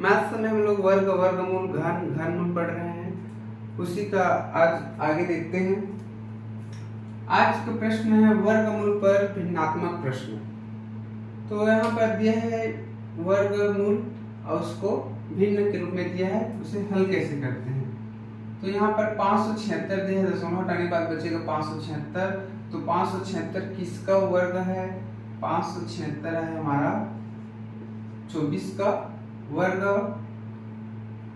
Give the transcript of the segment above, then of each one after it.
Maths में हम लोग वर्ग, वर्गमूल, घन, घनमूल पढ़ रहे हैं, उसी का आज आगे देखते हैं। आज का प्रश्न है वर्गमूल पर भिन्नात्मक प्रश्न। तो यहाँ पर दिया है वर्गमूल और उसको भिन्न के रूप में दिया है, उसे हल कैसे करते हैं। तो यहाँ पर 576 दिया है, दशमलव हटाने के बाद बचेगा 576। तो 576 किसका वर्ग है? 576 है हमारा 24 का वर्ग।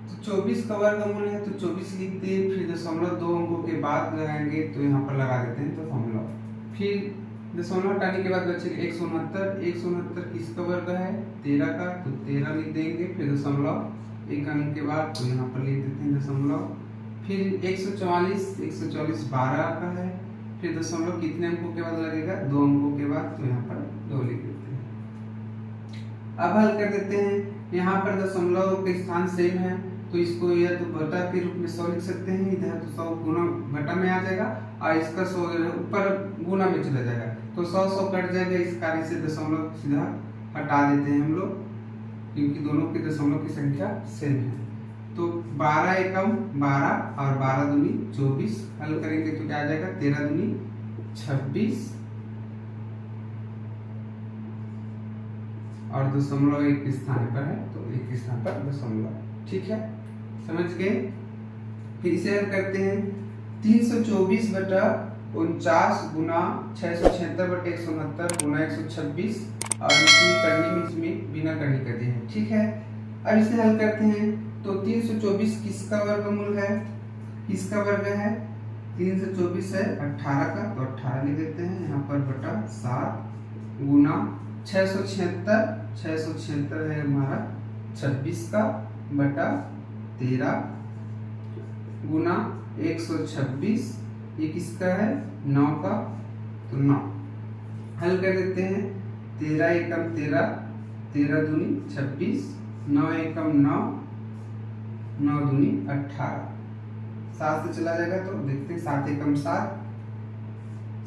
तो 24 का वर्गमूल है तो 24 लिख दिए, फिर दशमलव 2 अंकों के बाद लगाएंगे तो यहाँ पर लगा देते हैं तो फॉर्मूला। फिर दशमलव हटाने के बाद बचेगा 169। 169 किसका वर्ग है? 13 का, तो 13 लिख देंगे, फिर दशमलव 1 अंक के बाद तो यहाँ पर लिख देते हैं दशमलव। फिर 144, 144 12 का है, फिर दशमलव कितने अंकों के बाद लगेगा? 2 अंकों के बाद, तो यहाँ पर 2 लिख देते हैं। अब हल कर देते हैं। यहाँ पर दशमलव के स्थान सेम है तो इसको या तो बटा के रूप में 100 लिख सकते हैं, इधर तो 100 गुना बटा में आ जाएगा और इसका 100 ऊपर गुना में चला जाएगा, तो 100 कट जाएगा। इस कार्य से दशमलव सीधा हटा देते हैं हम लोग, क्योंकि दोनों की दशमलव की संख्या सेम है। तो 12 एकम 12 और 12 दूनी 24, हल करेंगे तो क्या आ जाएगा? 13 दूनी 26 और दशमलव एक स्थान पर है तो एक स्थान पर दशमलव। ठीक है, समझ गए। फिर इसे हल करते हैं। 324 बटा 49 गुना 676 बटे 169 गुना 126 और इसमें बिना करनी कर दी है। ठीक है, अब इसे हल करते हैं। तो 324 किसका वर्गमूल है? किसका वर्ग है? 324 है 18 का, तो 18 लिख देते हैं यहाँ पर बटा 7 गुना 676 है हमारा 26 का बटा 13 गुना 126, ये किसका है? 9 का, तो 9 हल कर देते हैं। 13 एकम 13, 13 दूनी 26, 9 एकम 9, 9 दूनी 18, 7 से चला जाएगा तो देखते हैं 7 एकम 7,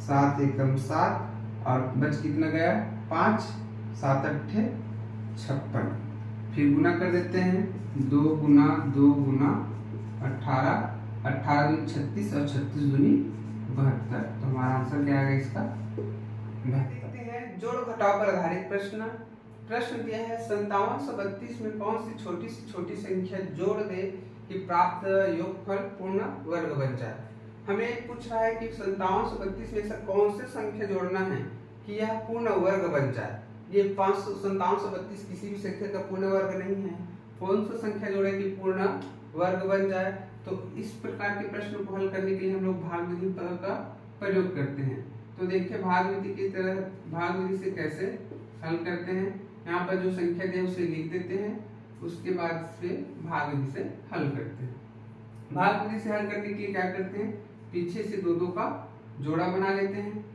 7 एकम 7 और बच कितना गया? 5, 7 अट्ठे 56, फिर गुना कर देते हैं। 2 गुना 18, 18 दूनी 36 और 36 दूनी 72, तो हमारा आंसर क्या आएगा इसका? देखते हैं जोड़ घटाव पर आधारित प्रश्न। प्रश्न दिया है 5732 में कौन सी छोटी संख्या जोड़ दे कि प्राप्त योगफल पूर्ण वर्ग बन जाए। हमें पूछ रहा है कि 5732 में ऐसा कौन सी संख्या जोड़ना है कि यह पूर्ण वर्ग बन जाए। ये 5732 किसी भी संख्या का पूर्ण वर्ग नहीं है। कौन सी संख्या जोड़े कि पूर्ण वर्ग बन जाए? तो इस प्रकार के प्रश्न को हल करने के लिए हम लोग भाग विधि का प्रयोग करते हैं। तो देखिए भाग विधि की तरह भाग विधि से कैसे हल करते हैं। यहाँ पर जो संख्या दे उसे लिख देते हैं, उसके बाद से भाग विधि से हल करते हैं। भाग विधि से हल करने के लिए क्या करते हैं? पीछे से 2 का जोड़ा बना लेते हैं,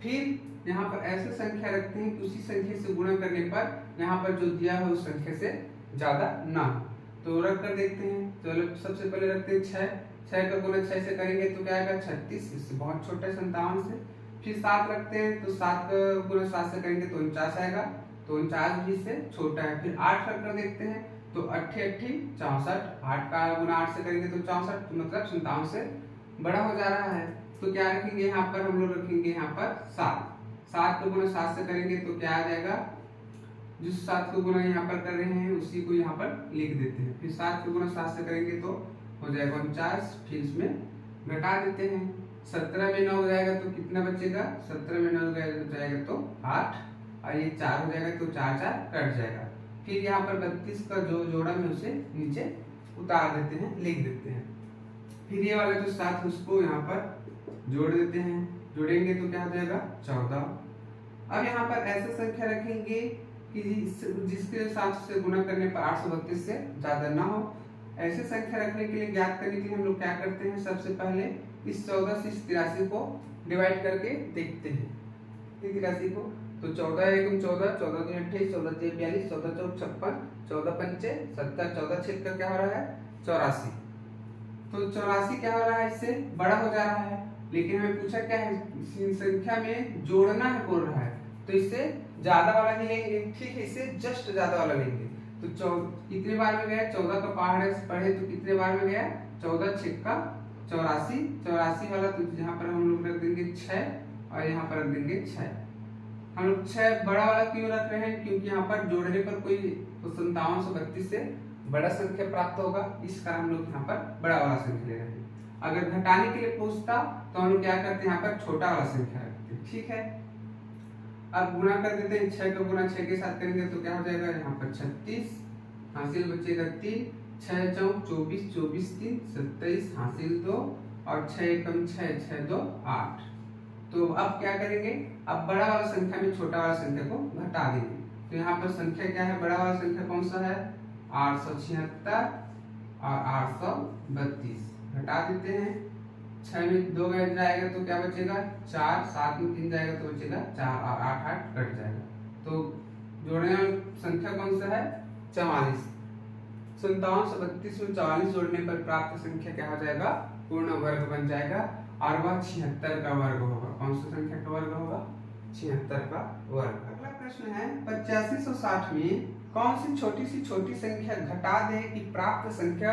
फिर यहाँ पर ऐसे संख्या रखते हैं कि उसी संख्या से गुणा करने पर यहाँ पर जो दिया है उस संख्या से ज्यादा ना हो। तो रख कर देखते हैं। चलो सबसे पहले रखते हैं 6 का गुणा 6 से करेंगे तो क्या आएगा? 36, इससे बहुत छोटा है 57 से। फिर 7 रखते हैं तो 7 का गुणा 7 से करेंगे तो 49 आएगा, तो 49 भी से छोटा है। फिर 8 रख कर देखते हैं तो 8 8 64, 8 का गुणा 8 से करेंगे तो 64, तो मतलब 57 से बड़ा हो जा रहा है। तो क्या रखेंगे यहाँ पर? हम लोग रखेंगे यहाँ पर 7। 7 को गुणा 7 से करेंगे तो क्या आ जाएगा? जिस 7 को गुणा यहाँ पर कर रहे हैं उसी को यहाँ पर लिख देते हैं। फिर 7 को गुणा 7 से करेंगे तो हो जाएगा 49, फिर इसमें घटा देते हैं। 17 में 9 हो जाएगा तो कितना बचेगा? 17 में 9 हो जाएगा तो 8 और ये 4 हो जाएगा तो 4 4 कट जाएगा। फिर यहाँ पर 32 का जो जोड़ा में उसे नीचे उतार देते हैं, लिख देते हैं। फिर ये वाला जो 7 उसको यहाँ पर जोड़ देते हैं, जोड़ेंगे तो क्या हो जाएगा? 14। अब यहाँ पर ऐसा संख्या रखेंगे कि जिसके साथ से गुणा करने पर 832 से ज्यादा ना हो। ऐसे संख्या रखने के लिए, ज्ञात करने के लिए हम लोग क्या करते हैं? सबसे पहले इस 14 से इस 83 को डिवाइड करके देखते हैं। 83 को तो 14 एकम 14, 14 दूनी 28, 14 तीन 42, 14 चौक 56, 14 पंचे 70, 14 छेद कर क्या हो रहा है? 84। तो 84 क्या हो रहा है? इससे बड़ा हो जा रहा है, लेकिन हमें पूछा क्या है? संख्या में जोड़ना है बोल रहा है, तो इससे ज्यादा वाला ही लेंगे। ठीक है, इससे जस्ट ज्यादा वाला लेंगे। तो कितने बार में गया, 14 का पहाड़ से पढ़े तो कितने बार में गया, 14 छक्का 84, 84 वाला तो यहाँ पर हम लोग रख देंगे 6 और यहाँ पर रख देंगे 6। हम लोग 6 बड़ा वाला क्यों रख रहे हैं, क्योंकि यहाँ पर जोड़ने पर कोई 5732 से बड़ा संख्या प्राप्त होगा, इस कारण हम लोग यहाँ पर बड़ा वाला संख्या ले रहे हैं। अगर घटाने के लिए पूछता तो हम लोग क्या करते हैं, यहाँ पर छोटा वाला संख्या रखते हैं। ठीक है, अब गुणा कर देते हैं, 6 का गुणा 6 के साथ करेंगे तो क्या हो जाएगा, यहाँ पर 36 हासिल बचेगा 3, 6 चौक 24, 24 3 27 हासिल 2 और 6 एकम 6, 6 2 8। तो अब क्या करेंगे, अब बड़ा वाला संख्या में छोटा वाला संख्या को घटा देंगे। तो यहाँ पर संख्या क्या है, बड़ा वाला संख्या कौन सा है, 876 और 832 घटा देते हैं। 6 में 2 जाएगा तो क्या बचेगा 4, 7 में 3 जाएगा तो बचेगा 4 और 8 8 कट जाएगा। तो जोड़ने वाली संख्या कौन सा है, 44। 5732 में 44 जोड़ने पर प्राप्त संख्या क्या हो जाएगा, पूर्ण वर्ग बन जाएगा और वह 76 का वर्ग होगा। कौन सी संख्या का वर्ग होगा, 76 का वर्ग। अगला प्रश्न है 8560 में कौन सी छोटी संख्या घटा दे कि प्राप्त संख्या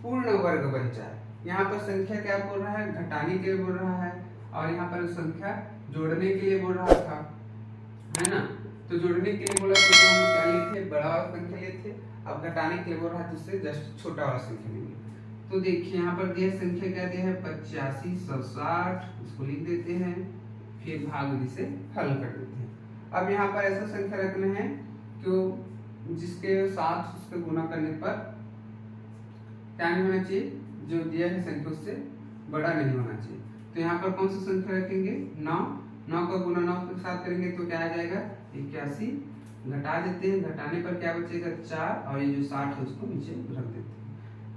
पूर्ण वर्ग बन जाए। यहाँ पर संख्या क्या बोल रहा है, घटाने के लिए बोल रहा है और यहाँ पर संख्या जोड़ने के लिए बोल रहा था, है ना। तो जोड़ने के लिए बोला तो हम क्या लेते, बड़ा वाला संख्या लेते। अब घटाने के लिए बोल रहा है तो उससे जस्ट छोटा वाला संख्या लेंगे। तो देखिए यहाँ पर दिया संख्या क्या दिया है, 8560, इसको लिख देते हैं, फिर भाग विधि से हल कर देते हैं। अब यहाँ पर ऐसा संख्या रखना है कि जिसके साथ उसके गुणा करने पर क्या नहीं होना चाहिए, जो दिया है संख्या उससे बड़ा नहीं होना चाहिए। तो यहाँ पर कौन सी संख्या रखेंगे, 9, 9 का गुणा 9 के साथ करेंगे तो क्या आ जाएगा 81, घटा देते हैं, घटाने पर क्या बचेगा 4 और ये जो 60 है उसको नीचे रख देते हैं।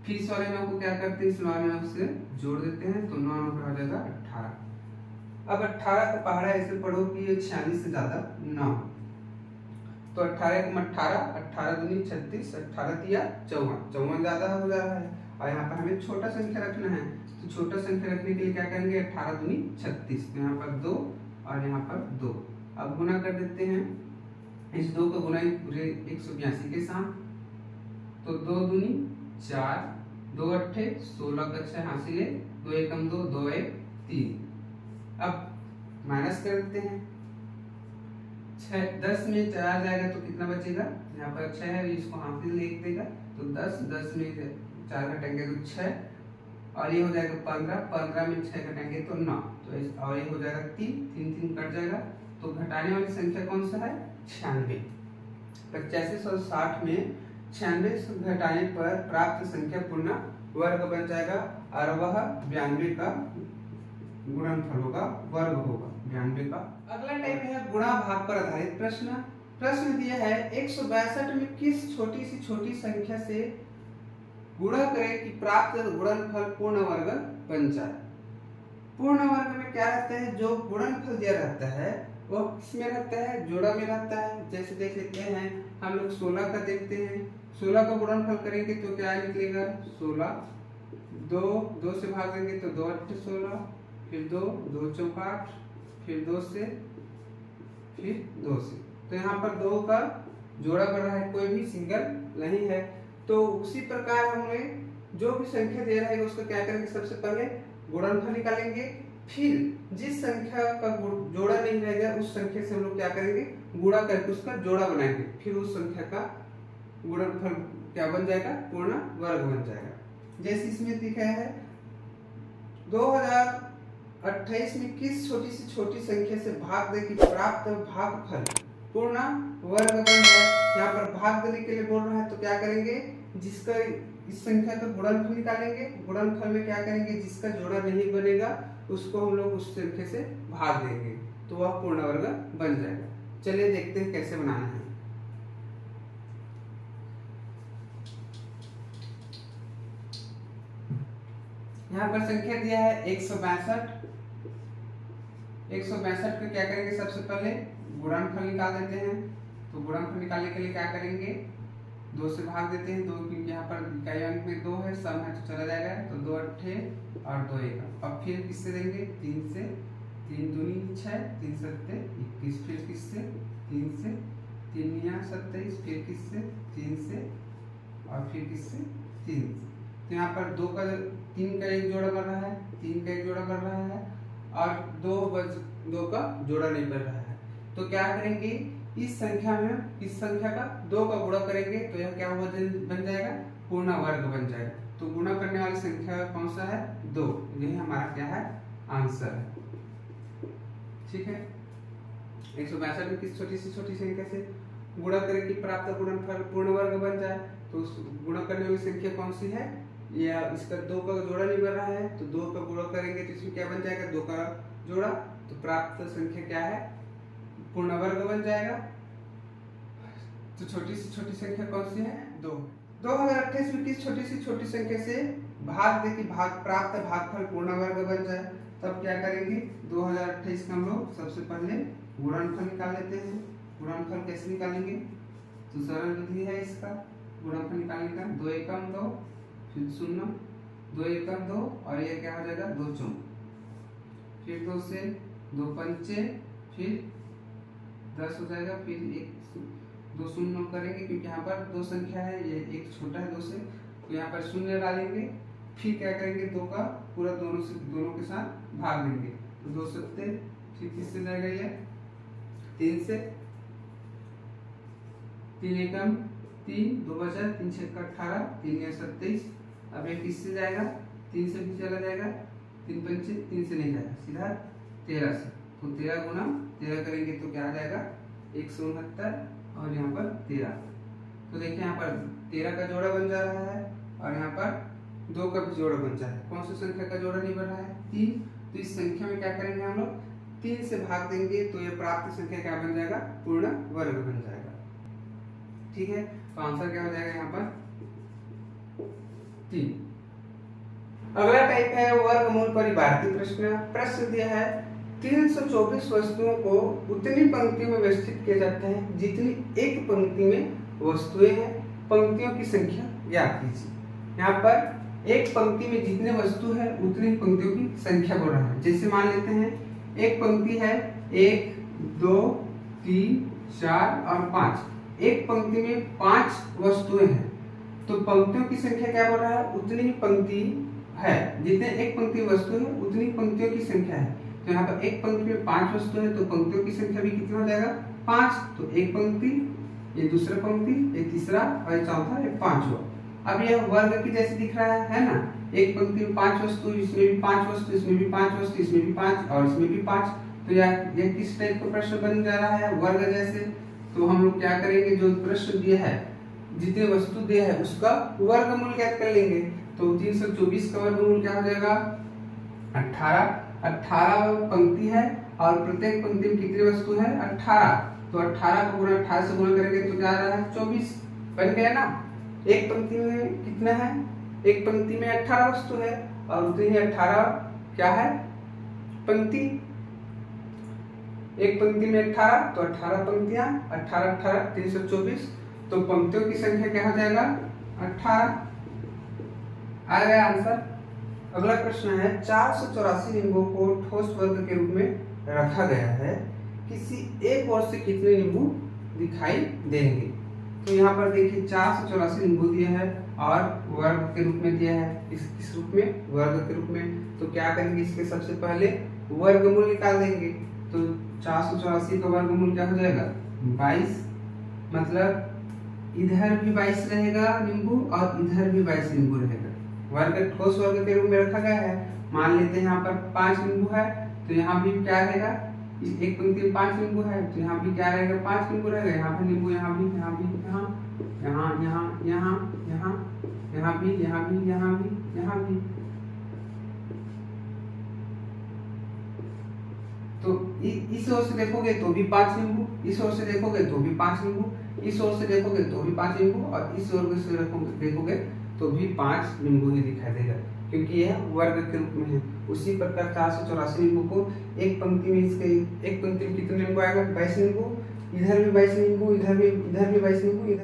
फिर इस वाले 9 को क्या करते हैं, इस वाले 9 से जोड़ देते हैं तो 9 9 का हो जाएगा 18। अब 18 का पहाड़ा ऐसे पढ़ो कि ये 46 से ज्यादा 9, तो 18 को 18, 18 दूनी 36, 18 तिया 54, 54 ज्यादा हो जा रहा है और यहाँ पर हमें छोटा संख्या रखना है। तो छोटा संख्या रखने के लिए क्या करेंगे, 18 दूनी 36, तो यहाँ पर 2 और यहाँ पर 2। अब गुना कर देते हैं, इस 2 का गुना पूरे 182 के साथ, तो 2 दूनी 4, 2 अट्ठे 16 का 6 हासिल, 2 एकम 2, 2 1 3। अब माइनस कर देते हैं, 10 में 4 जाएगा तो कितना बचेगा, यहाँ पर 6 है, इसको हासिल लिख देगा तो 10, 10 में 4 घटेंगे तो 6 और ये हो जाएगा 15, 15 में 6 घटेंगे तो 9, तो और ये हो जाएगा 3, 3 3 कट जाएगा। तो घटाने वाली संख्या कौन सा है, 96। 8560 में 96 घटाने पर प्राप्त संख्या पूर्ण वर्ग बन जाएगा और वह 92 का गुणनफल होगा, वर्ग होगा 92 का। अगला टाइप है गुणा भाग पर आधारित प्रश्न। प्रश्न दिया है 162 में किस छोटी संख्या से गुणा करें कि प्राप्त गुणनफल पूर्ण वर्ग बन जाए। पूर्ण वर्ग में क्या रहता है, जो गुणनफल दिया रहता है वो किसमें रहता है, जोड़ा में रहता है। जैसे देख लेते हैं हम लोग 16 का देखते हैं, 16 का गुणनफल करेंगे तो क्या निकलेगा 16, 2 से भाग देंगे तो 2 8 16, फिर 2 चौक 8, फिर 2 से, फिर 2 से। तो यहाँ पर 2 का जोड़ा कर रहा है, कोई भी सिंगल नहीं है। तो उसी प्रकार हमें जो भी संख्या दे रहा है उसका क्या करेंगे, सबसे पहले गुणनफल निकालेंगे, फिर जिस संख्या का जोड़ा नहीं रहेगा उस संख्या से हम लोग क्या करेंगे, गुणा करके उसका जोड़ा बनाएंगे, फिर उस संख्या का गुणनफल क्या बन जाएगा, पूर्ण वर्ग बन जाएगा। जैसे इसमें दिखाया है 2028 में किस छोटी संख्या से भाग दे कि प्राप्त भागफल पूर्ण वर्ग बन जाए। यहाँ पर भाग देने के लिए बोल रहा है तो क्या करेंगे, जिसका इस संख्या का गुणनफल निकालेंगे, गुणनफल में क्या करेंगे, जिसका जोड़ा नहीं बनेगा उसको हम लोग उस संख्या से भाग देंगे तो वह पूर्ण वर्ग बन जाएगा। चलिए देखते हैं कैसे बनाना है। यहाँ पर संख्या दिया है 162। 162 का क्या करेंगे, सबसे पहले गुणनफल निकाल देते हैं। तो गुणनफल निकालने के लिए क्या करेंगे, 2 से भाग देते हैं, 2 क्योंकि यहाँ पर इकाई अंक में 2 है, सम है तो चला जाएगा, तो 2 अट्ठे और 2 एक। अब फिर किससे देंगे, 3 से, 3 दूनी 6, 3 सत्ते 21, फिर किससे 3 से, 3 या 27, फिर किससे 3 से और फिर किससे 3 से। तो यहाँ पर 3 का एक जोड़ा बन रहा है, 3 का एक जोड़ा बन रहा है और 2 का जोड़ा नहीं बन रहा है। तो क्या करेंगे, इस संख्या में इस संख्या का 2 का गुणा करेंगे तो यह क्या बन जाएगा, पूर्ण वर्ग बन जाएगा। तो गुणा करने वाली संख्या कौन सा है, 2। यही हमारा क्या है, आंसर है। ठीक है, 162 में किस छोटी सी संख्या से गुणा करें कि प्राप्त गुणनफल पूर्ण वर्ग बन जाए। तो उस गुणा करने वाली संख्या कौन सी है, या इसका 2 का जोड़ा नहीं बन रहा है, तो 2 का गुणा करेंगे तो इसमें क्या बन जाएगा, 2 का जोड़ा। तो प्राप्त संख्या क्या है, पूर्ण वर्ग बन जाएगा। तो छोटी संख्या कौन सी है, 2। 2028 में किस छोटी संख्या से भाग दे कि प्राप्त भागफल पूर्ण वर्ग बन जाए। तब क्या करेंगे, 2028 का हम लोग सबसे पहले गुणनफल निकाल लेते हैं। गुणनफल कैसे निकालेंगे, तो सरल विधि है इसका गुणनफल निकालने का। 2 एकम 2, फिर 0, 2 एकम 2 और ये क्या हो जाएगा 2 चौक, फिर 2 से 2 पंचे, फिर 10 हो जाएगा, फिर 2 शून्य करेंगे क्योंकि यहाँ पर 2 संख्या है, ये एक छोटा है 2 से, तो यहाँ पर शून्य डालेंगे। फिर क्या करेंगे, 2 का पूरा दोनों के साथ भाग देंगे। तो 2 सत्ते, फिर किससे जाएगा ये 3 से, 3 एकम 3, 2 बचा, 3 छक्का 18, 3 या 27। अब ये किससे जाएगा, 3 से भी चला जाएगा, 3 पंचे 3 से नहीं जाएगा, सीधा 13 से। तो 13 गुना 13 करेंगे तो क्या आ जाएगा 169 और यहाँ पर 13। तो देखिए यहाँ पर 13 का जोड़ा बन जा रहा है और यहाँ पर 2 का भी जोड़ा बन जा रहा है। कौन सी संख्या का जोड़ा नहीं बन रहा है, 3। तो इस संख्या में क्या करेंगे हम लोग, 3 से भाग देंगे तो ये प्राप्त संख्या क्या बन जाएगा, पूर्ण वर्ग बन जाएगा। ठीक है, तो आंसर क्या हो जाएगा यहाँ पर 3। अगला टाइप है वर्गमूल परिवार्ती प्रश्न। प्रश्न दिया है 324 वस्तुओं को उतनी पंक्तियों में व्यवस्थित किया जाता है जितनी एक पंक्ति में वस्तुएं हैं। पंक्तियों की संख्या ज्ञात कीजिए। यहाँ पर एक पंक्ति में जितने वस्तु है उतनी पंक्तियों की संख्या बोल रहा है। जैसे मान लेते हैं एक पंक्ति है 1, 2, 3, 4 और 5। एक पंक्ति में 5 वस्तुएं हैं, तो पंक्तियों की संख्या क्या बोल रहा है, उतनी ही पंक्ति है, जितने एक पंक्ति वस्तु है उतनी पंक्तियों की संख्या है। तो यहाँ पर एक पंक्ति में 5 वस्तु है, तो पंक्तियों की संख्या भी कितना हो जाएगा 5। तो एक पंक्ति, ये दूसरा पंक्ति, ये तीसरा और ये चौथा, ये 5वां। अब यह वर्ग की जैसे दिख रहा है ना, एक पंक्ति में 5 वस्तु, इसमें भी 5 वस्तु, इसमें भी 5 वस्तु, इसमें भी 5 और इसमें भी 5। तो यह किस टाइप का प्रश्न बन जा रहा है, वर्ग जैसे। तो हम लोग क्या करेंगे, जो प्रश्न दिया है जितने वस्तु दिया है उसका वर्गमूल ज्ञात कर लेंगे। तो 324 का वर्गमूल क्या हो जाएगा 18। 18 पंक्ति है और प्रत्येक पंक्ति में कितनी वस्तु है 18। तो 18 को 18 से गुणा करेंगे तो क्या आ रहा है 24 बन गया ना। एक पंक्ति में कितना है, एक पंक्ति में 18 वस्तु है और उतनी ही 18 क्या है पंक्ति। एक पंक्ति में 18 तो 18 पंक्तियां, 18 18 324। तो पंक्तियों की संख्या क्या हो जाएगा 18। आ गया आंसर। अगला प्रश्न है 484 नींबू को ठोस वर्ग के रूप में रखा गया है, किसी एक ओर से कितने नींबू दिखाई देंगे। तो यहाँ पर देखिए 484 नींबू दिया है और वर्ग के रूप में दिया है, किस रूप में, वर्ग के रूप में। तो क्या करेंगे, इसके सबसे पहले वर्गमूल निकाल देंगे। तो 484 का वर्गमूल क्या हो जाएगा 22। मतलब इधर भी 22 रहेगा नींबू और इधर भी 22 नींबू रहेगा। वर्ग ठोस वर्ग के रूप में रखा गया है। मान लेते हैं यहाँ पर 5 नींबू है, तो यहाँ भी क्या रहेगा, एक पंक्ति में 5 नींबू है तो यहाँ भी क्या रहेगा 5 नींबू रहेगा। यहाँ पे नींबू, यहाँ भी, यहाँ भी, यहाँ, यहाँ, यहाँ, यहाँ, यहाँ, यहाँ भी, यहाँ भी, यहाँ भी, यहाँ भी। तो इस ओर से देखोगे तो भी 5 नींबू, इस ओर से देखोगे तो भी 5 नींबू, इस ओर से देखोगे तो भी 5 नींबू और इस ओर से देखोगे तो भी 5 नींबू ही दिखाई देगा, क्योंकि यह वर्ग के रूप में है। उसी प्रकार 484 नींबू को एक पंक्ति में, इसके एक पंक्ति में कितने नींबू आएगा 22 नींबू, इधर भी 22 नींबू, इधर भी 22 नींबू, इधर